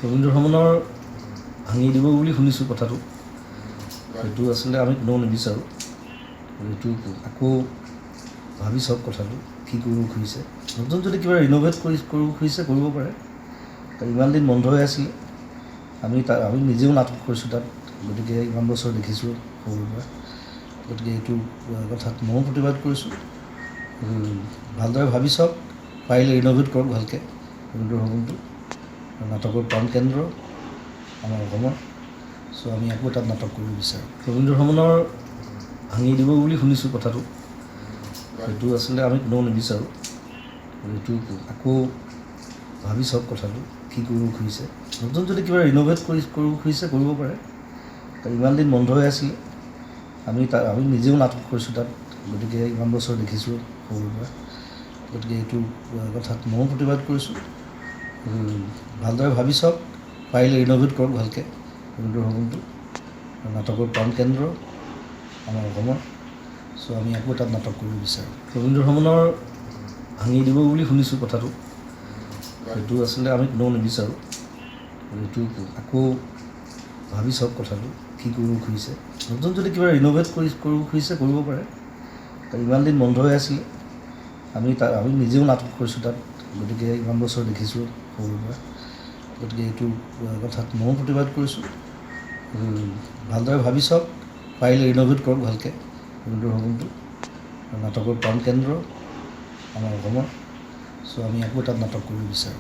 ৰবীন্দ্ৰ ভৱনৰ ভাঙি দিব বুলি শুনিছোঁ কথাটো। সেইটো আচলতে আমি কোনেও নিবিচাৰোঁ। এইটো আকৌ ভাবি চাওক কথাটো কি কৰিব খুজিছে। নতুন যদি কিবা ৰিন'ভেট কৰিব খুজিছে কৰিব পাৰে। ইমান দিন বন্ধ হৈ আছিলে। আমি নিজেও নাটক কৰিছোঁ তাত, গতিকে ইমান বছৰ দেখিছোঁ সৰুৰ পৰা। গতিকে এইটো কথাত ময়ো প্ৰতিবাদ কৰিছোঁ। ভালদৰে ভাবি চাওক, পাৰিলে ৰিন'ভেট কৰক ভালকৈ ৰবীন্দ্ৰ ভৱনটো। নাটকৰ প্ৰাণকেন্দ্ৰ আমাৰ অসমৰ। চ' আমি আকৌ তাত নাটক কৰিব বিচাৰোঁ। ৰবীন্দ্ৰ ভৱনৰ ভাঙি দিব বুলি শুনিছোঁ কথাটো। সেইটো আচলতে আমি কোনেও নিবিচাৰোঁ। এইটো আকৌ ভাবি চাওক কথাটো কি কৰিব খুজিছে। নতুন যদি কিবা ৰিন'ভেট কৰিব খুজিছে কৰিব পাৰে। ইমান দিন বন্ধ হৈ আছিলে। আমি নিজেও নাটক কৰিছোঁ তাত, গতিকে ইমান বছৰ দেখিছোঁ সৰুৰ পৰা। গতিকে এইটো কথাত ময়ো প্ৰতিবাদ কৰিছোঁ। ভালদৰে ভাবি চাওক, পাৰিলে ৰিন'ভেট কৰক ভালকৈ ৰবীন্দ্ৰ ভৱনটো। নাটকৰ প্ৰাণকেন্দ্ৰ আমাৰ অসমৰ। চ' আমি আকৌ তাত নাটক কৰিব বিচাৰোঁ। ৰবীন্দ্ৰ ভৱনৰ ভাঙি দিব বুলি শুনিছোঁ কথাটো। সেইটো আচলতে আমি কোনেও নিবিচাৰোঁ। এইটো আকৌ ভাবি চাওক কথাটো কি কৰিব খুজিছে। নতুন যদি কিবা ৰিন'ভেট কৰিব খুজিছে কৰিব পাৰে। ইমান দিন বন্ধ হৈ আছিলে। আমি নিজেও নাটক কৰিছোঁ তাত, গতিকে ইমান বছৰ দেখিছোঁ সৰুৰ পৰা। গতিকে এইটো কথাত ময়ো প্ৰতিবাদ কৰিছোঁ। ভালদৰে ভাবি চাওক, পাৰিলে ৰিন'ভেট কৰক ভালকৈ ৰবীন্দ্ৰ ভৱনটো। নাটকৰ প্ৰাণকেন্দ্ৰ আমাৰ অসমৰ। চ' আমি আকৌ তাত নাটক কৰিব বিচাৰোঁ।